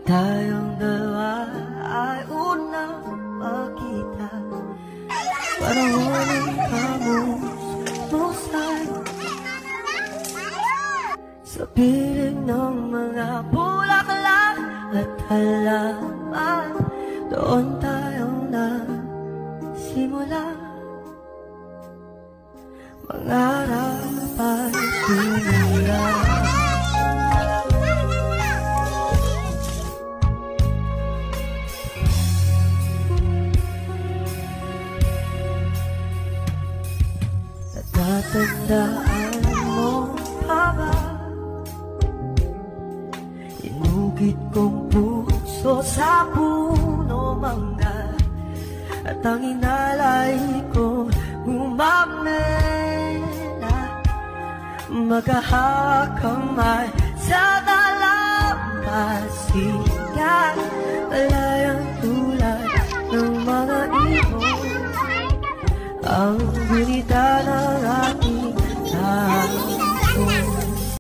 tayong dalawa ay unang makita. Parang huling kamusmusan sa piling ng mga bulaklak at halaman. Doon tayong nagsimula mangarap at tumulong. Natatandaan mo pa ba? Inugit kong puso sa puno mangga, at ang inalay ko umamela. Magkahawak kamay sa dalampasigan, malayang tulad ng mga ibon. Ang gunita ng